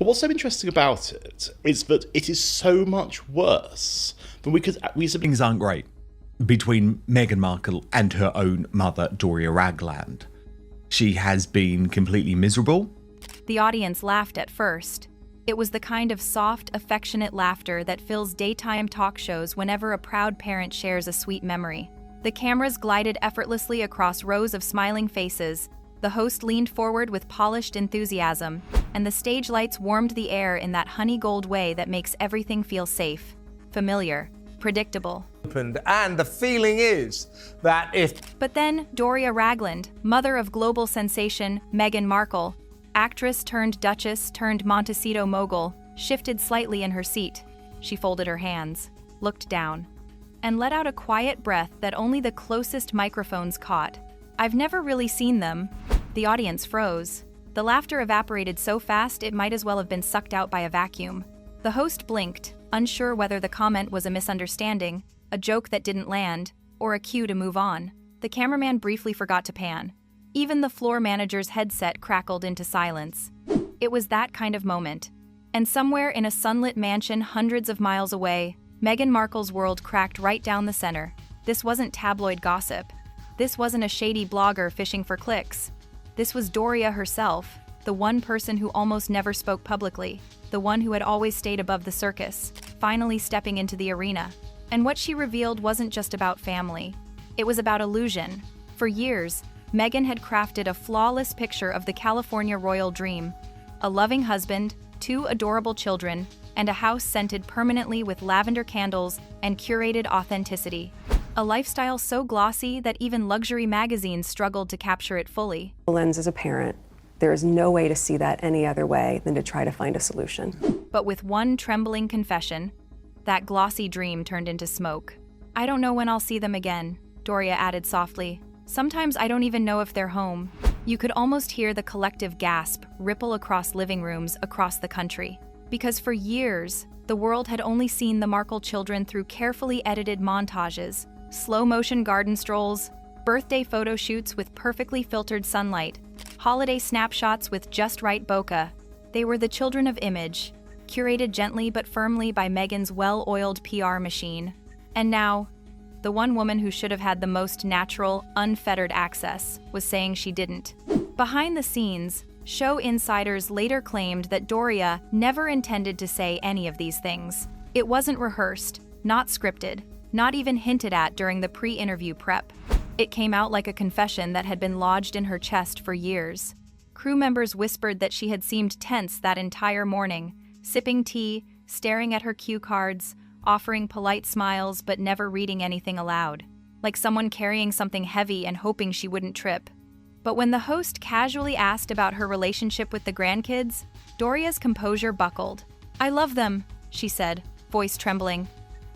But what's so interesting about it is that it is so much worse than we could reasonably. Things aren't great between Meghan Markle and her own mother, Doria Ragland. She has been completely miserable. The audience laughed at first. It was the kind of soft, affectionate laughter that fills daytime talk shows whenever a proud parent shares a sweet memory. The cameras glided effortlessly across rows of smiling faces. The host leaned forward with polished enthusiasm, and the stage lights warmed the air in that honey gold way that makes everything feel safe, familiar, predictable. And the feeling is that if... But then, Doria Ragland, mother of global sensation Meghan Markle, actress turned duchess turned Montecito mogul, shifted slightly in her seat. She folded her hands, looked down, and let out a quiet breath that only the closest microphones caught. I've never really seen them. The audience froze. The laughter evaporated so fast it might as well have been sucked out by a vacuum. The host blinked, unsure whether the comment was a misunderstanding, a joke that didn't land, or a cue to move on. The cameraman briefly forgot to pan. Even the floor manager's headset crackled into silence. It was that kind of moment. And somewhere in a sunlit mansion hundreds of miles away, Meghan Markle's world cracked right down the center. This wasn't tabloid gossip. This wasn't a shady blogger fishing for clicks. This was Doria herself, the one person who almost never spoke publicly, the one who had always stayed above the circus, finally stepping into the arena. And what she revealed wasn't just about family. It was about illusion. For years, Meghan had crafted a flawless picture of the California royal dream: a loving husband, 2 adorable children, and a house scented permanently with lavender candles and curated authenticity. A lifestyle so glossy that even luxury magazines struggled to capture it fully. The lens as a parent, there is no way to see that any other way than to try to find a solution. But with one trembling confession, that glossy dream turned into smoke. "I don't know when I'll see them again," Doria added softly. "Sometimes I don't even know if they're home." You could almost hear the collective gasp ripple across living rooms across the country. Because for years, the world had only seen the Markle children through carefully edited montages, slow-motion garden strolls, birthday photo shoots with perfectly filtered sunlight, holiday snapshots with just right bokeh. They were the children of image, curated gently but firmly by Meghan's well-oiled PR machine. And now, the one woman who should have had the most natural, unfettered access was saying she didn't. Behind the scenes, show insiders later claimed that Doria never intended to say any of these things. It wasn't rehearsed, not scripted, not even hinted at during the pre-interview prep. It came out like a confession that had been lodged in her chest for years. Crew members whispered that she had seemed tense that entire morning, sipping tea, staring at her cue cards, offering polite smiles but never reading anything aloud, like someone carrying something heavy and hoping she wouldn't trip. But when the host casually asked about her relationship with the grandkids, Doria's composure buckled. "I love them," she said, voice trembling.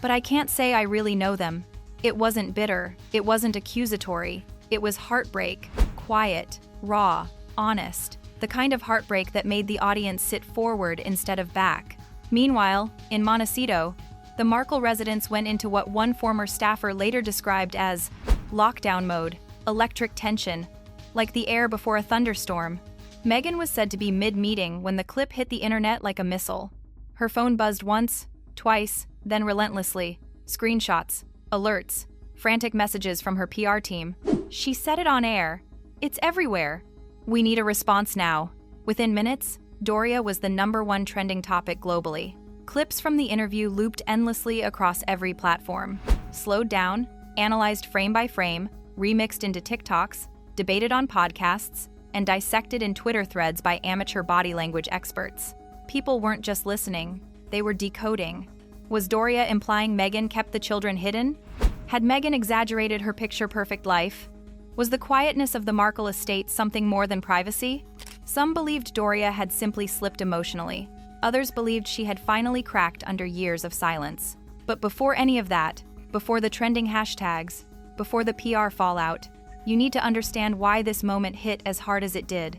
"But I can't say I really know them." It wasn't bitter, it wasn't accusatory, it was heartbreak, quiet, raw, honest, the kind of heartbreak that made the audience sit forward instead of back. Meanwhile, in Montecito, the Markle residents went into what one former staffer later described as lockdown mode, electric tension, like the air before a thunderstorm. Meghan was said to be mid-meeting when the clip hit the internet like a missile. Her phone buzzed once, twice, then relentlessly. Screenshots, alerts, frantic messages from her PR team. She said it on air. "It's everywhere. We need a response now." Within minutes, Doria was the #1 trending topic globally. Clips from the interview looped endlessly across every platform. Slowed down, analyzed frame by frame, remixed into TikToks, debated on podcasts, and dissected in Twitter threads by amateur body language experts. People weren't just listening, they were decoding. Was Doria implying Meghan kept the children hidden? Had Meghan exaggerated her picture-perfect life? Was the quietness of the Markle estate something more than privacy? Some believed Doria had simply slipped emotionally. Others believed she had finally cracked under years of silence. But before any of that, before the trending hashtags, before the PR fallout, you need to understand why this moment hit as hard as it did.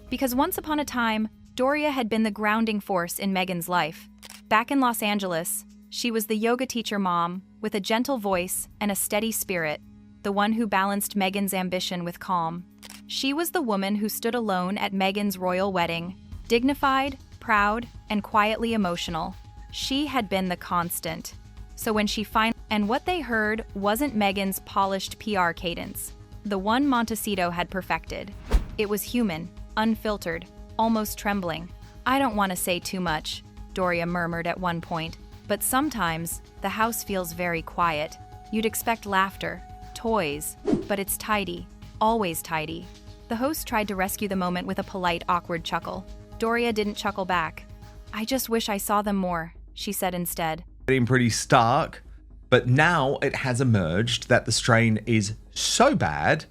Because once upon a time, Doria had been the grounding force in Meghan's life. Back in Los Angeles, she was the yoga teacher mom with a gentle voice and a steady spirit, the one who balanced Meghan's ambition with calm. She was the woman who stood alone at Meghan's royal wedding, dignified, proud, and quietly emotional. She had been the constant. So when she and what they heard wasn't Meghan's polished PR cadence, the one Montecito had perfected. It was human, unfiltered, almost trembling. "I don't want to say too much," Doria murmured at one point, "but sometimes the house feels very quiet. You'd expect laughter, toys, but it's tidy, always tidy." The host tried to rescue the moment with a polite, awkward chuckle. Doria didn't chuckle back. "I just wish I saw them more," she said instead. Getting pretty stark, but now it has emerged that the strain is so bad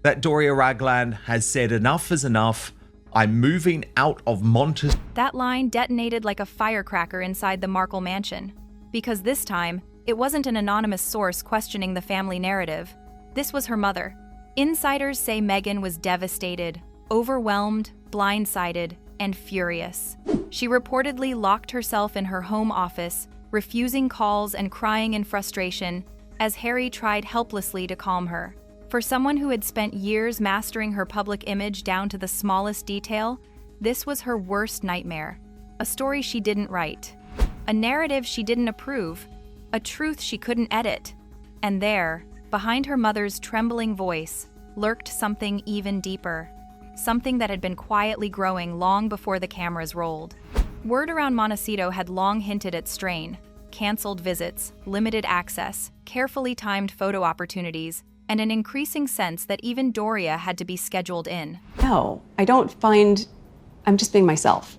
that Doria Ragland has said enough is enough. I'm moving out of Montecito. That line detonated like a firecracker inside the Markle mansion. Because this time, it wasn't an anonymous source questioning the family narrative. This was her mother. Insiders say Meghan was devastated, overwhelmed, blindsided, and furious. She reportedly locked herself in her home office, refusing calls and crying in frustration as Harry tried helplessly to calm her. For someone who had spent years mastering her public image down to the smallest detail, this was her worst nightmare. A story she didn't write, a narrative she didn't approve, a truth she couldn't edit. And there, behind her mother's trembling voice, lurked something even deeper. Something that had been quietly growing long before the cameras rolled. Word around Montecito had long hinted at strain, canceled visits, limited access, carefully timed photo opportunities, and an increasing sense that even Doria had to be scheduled in. No, I'm just being myself.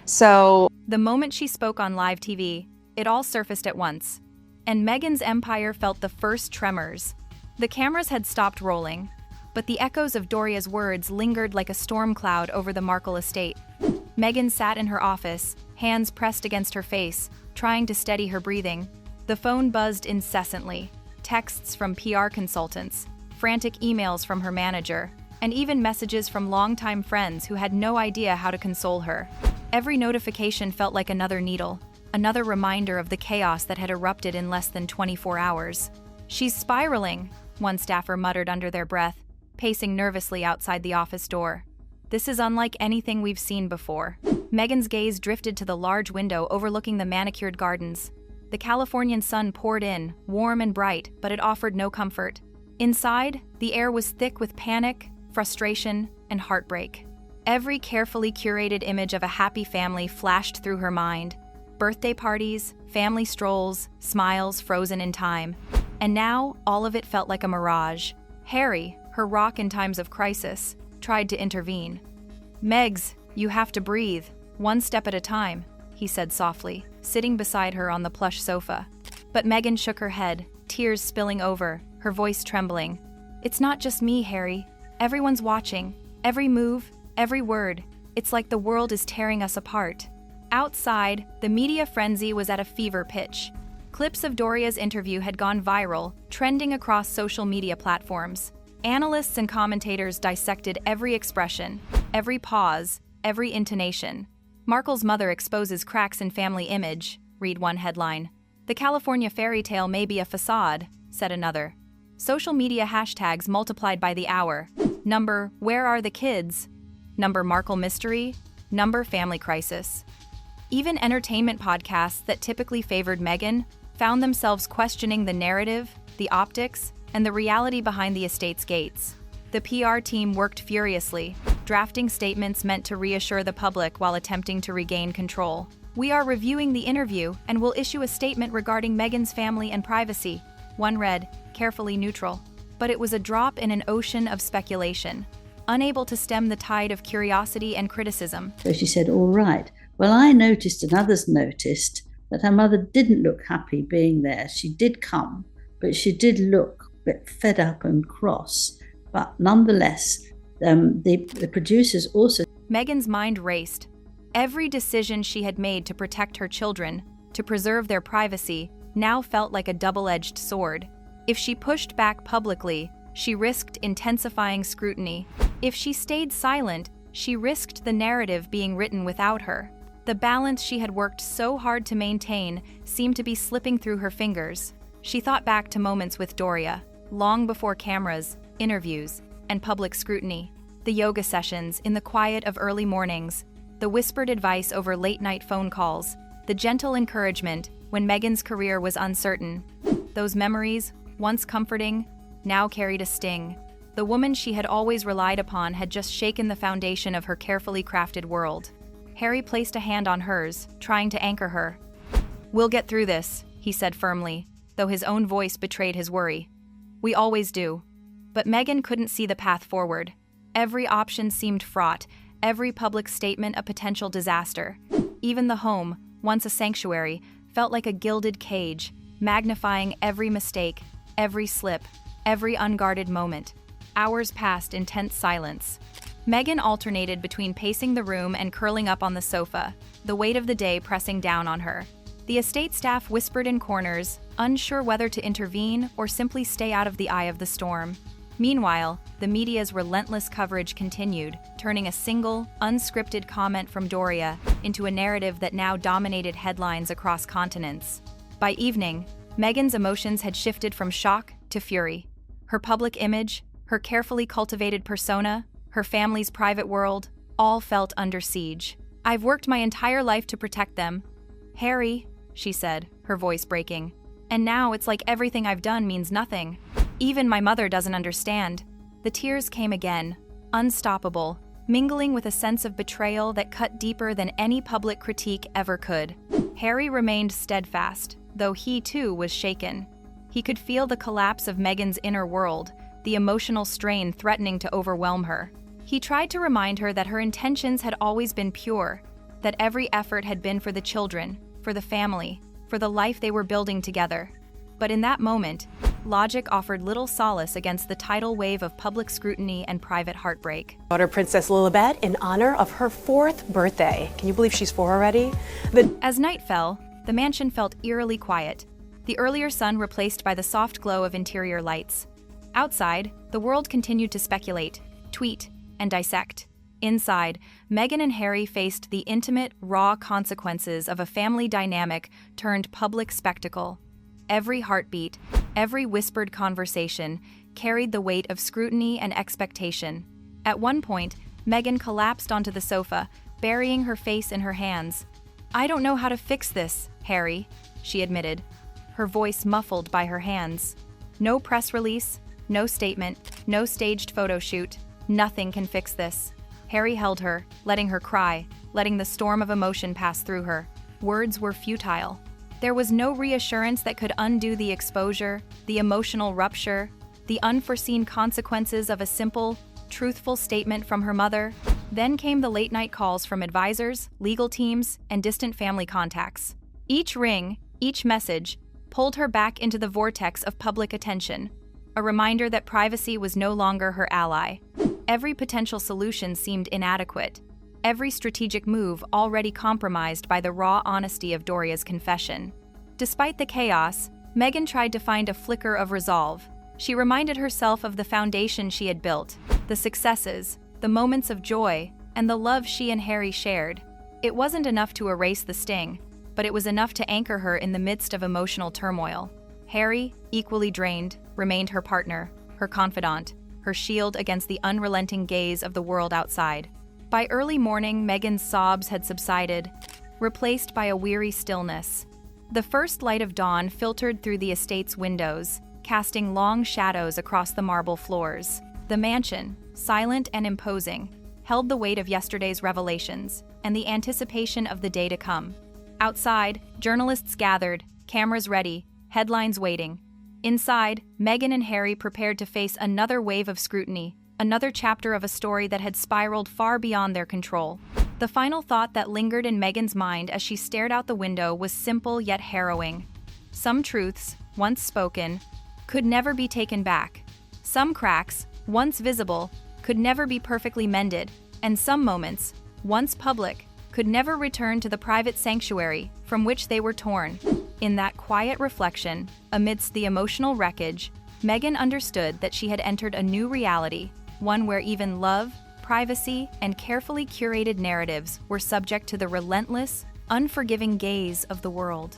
So The moment she spoke on live TV, it all surfaced at once. And Meghan's empire felt the first tremors. The cameras had stopped rolling, but the echoes of Doria's words lingered like a storm cloud over the Markle estate. Meghan sat in her office, hands pressed against her face, trying to steady her breathing. The phone buzzed incessantly. Texts from PR consultants, frantic emails from her manager, and even messages from longtime friends who had no idea how to console her. Every notification felt like another needle, another reminder of the chaos that had erupted in less than 24 hours. "She's spiraling," one staffer muttered under their breath, pacing nervously outside the office door. "This is unlike anything we've seen before." Meghan's gaze drifted to the large window overlooking the manicured gardens. The Californian sun poured in, warm and bright, but it offered no comfort. Inside, the air was thick with panic, frustration, and heartbreak. Every carefully curated image of a happy family flashed through her mind. Birthday parties, family strolls, smiles frozen in time. And now, all of it felt like a mirage. Harry, her rock in times of crisis, tried to intervene. "Megs, you have to breathe, one step at a time," he said softly, sitting beside her on the plush sofa. But Meghan shook her head, tears spilling over, her voice trembling. "It's not just me, Harry. Everyone's watching. Every move, every word. It's like the world is tearing us apart." Outside, the media frenzy was at a fever pitch. Clips of Doria's interview had gone viral, trending across social media platforms. Analysts and commentators dissected every expression, every pause, every intonation. "Markle's mother exposes cracks in family image," read one headline. "The California fairy tale may be a facade," said another. Social media hashtags multiplied by the hour. Number "Where are the kids?" Number "Markle mystery?" Number "Family crisis." Even entertainment podcasts that typically favored Meghan found themselves questioning the narrative, the optics, and the reality behind the estate's gates. The PR team worked furiously, drafting statements meant to reassure the public while attempting to regain control. "We are reviewing the interview and will issue a statement regarding Meghan's family and privacy," one read, carefully neutral. But it was a drop in an ocean of speculation, unable to stem the tide of curiosity and criticism. So she said, "All right. Well, I noticed and others noticed that her mother didn't look happy being there. She did come, but she did look a bit fed up and cross. But nonetheless, the producers also..." Meghan's mind raced. Every decision she had made to protect her children, to preserve their privacy, now felt like a double-edged sword. If she pushed back publicly, she risked intensifying scrutiny. If she stayed silent, she risked the narrative being written without her. The balance she had worked so hard to maintain seemed to be slipping through her fingers. She thought back to moments with Doria, long before cameras, interviews, and public scrutiny. The yoga sessions in the quiet of early mornings, the whispered advice over late-night phone calls, the gentle encouragement when Meghan's career was uncertain. Those memories, once comforting, now carried a sting. The woman she had always relied upon had just shaken the foundation of her carefully crafted world. Harry placed a hand on hers, trying to anchor her. "We'll get through this," he said firmly, though his own voice betrayed his worry. "We always do." But Meghan couldn't see the path forward. Every option seemed fraught, every public statement a potential disaster. Even the home, once a sanctuary, felt like a gilded cage, magnifying every mistake, every slip, every unguarded moment. Hours passed in tense silence. Meghan alternated between pacing the room and curling up on the sofa, the weight of the day pressing down on her. The estate staff whispered in corners, unsure whether to intervene or simply stay out of the eye of the storm. Meanwhile, the media's relentless coverage continued, turning a single, unscripted comment from Doria into a narrative that now dominated headlines across continents. By evening, Meghan's emotions had shifted from shock to fury. Her public image, her carefully cultivated persona, her family's private world, all felt under siege. "I've worked my entire life to protect them. Harry," she said, her voice breaking. "And now it's like everything I've done means nothing. Even my mother doesn't understand." The tears came again, unstoppable, mingling with a sense of betrayal that cut deeper than any public critique ever could. Harry remained steadfast, though he too was shaken. He could feel the collapse of Meghan's inner world, the emotional strain threatening to overwhelm her. He tried to remind her that her intentions had always been pure, that every effort had been for the children, for the family, for the life they were building together. But in that moment, logic offered little solace against the tidal wave of public scrutiny and private heartbreak. Daughter Princess Lilibet in honor of her 4th birthday. Can you believe she's 4 already? As night fell, the mansion felt eerily quiet, the earlier sun replaced by the soft glow of interior lights. Outside, the world continued to speculate, tweet, and dissect. Inside, Meghan and Harry faced the intimate, raw consequences of a family dynamic turned public spectacle. Every heartbeat, every whispered conversation carried the weight of scrutiny and expectation. At one point, Meghan collapsed onto the sofa, burying her face in her hands. "I don't know how to fix this, Harry," she admitted, her voice muffled by her hands. "No press release, no statement, no staged photo shoot. Nothing can fix this." Harry held her, letting her cry, letting the storm of emotion pass through her. Words were futile. There was no reassurance that could undo the exposure, the emotional rupture, the unforeseen consequences of a simple, truthful statement from her mother. Then came the late-night calls from advisors, legal teams, and distant family contacts. Each ring, each message, pulled her back into the vortex of public attention, a reminder that privacy was no longer her ally. Every potential solution seemed inadequate, every strategic move already compromised by the raw honesty of Doria's confession. Despite the chaos, Meghan tried to find a flicker of resolve. She reminded herself of the foundation she had built, the successes, the moments of joy, and the love she and Harry shared. It wasn't enough to erase the sting, but it was enough to anchor her in the midst of emotional turmoil. Harry, equally drained, remained her partner, her confidant, her shield against the unrelenting gaze of the world outside. By early morning, Meghan's sobs had subsided, replaced by a weary stillness. The first light of dawn filtered through the estate's windows, casting long shadows across the marble floors. The mansion, silent and imposing, held the weight of yesterday's revelations and the anticipation of the day to come. Outside, journalists gathered, cameras ready, headlines waiting. Inside, Meghan and Harry prepared to face another wave of scrutiny, another chapter of a story that had spiraled far beyond their control. The final thought that lingered in Meghan's mind as she stared out the window was simple yet harrowing. Some truths, once spoken, could never be taken back. Some cracks, once visible, could never be perfectly mended, and some moments, once public, could never return to the private sanctuary from which they were torn. In that quiet reflection, amidst the emotional wreckage, Meghan understood that she had entered a new reality, one where even love, privacy, and carefully curated narratives were subject to the relentless, unforgiving gaze of the world.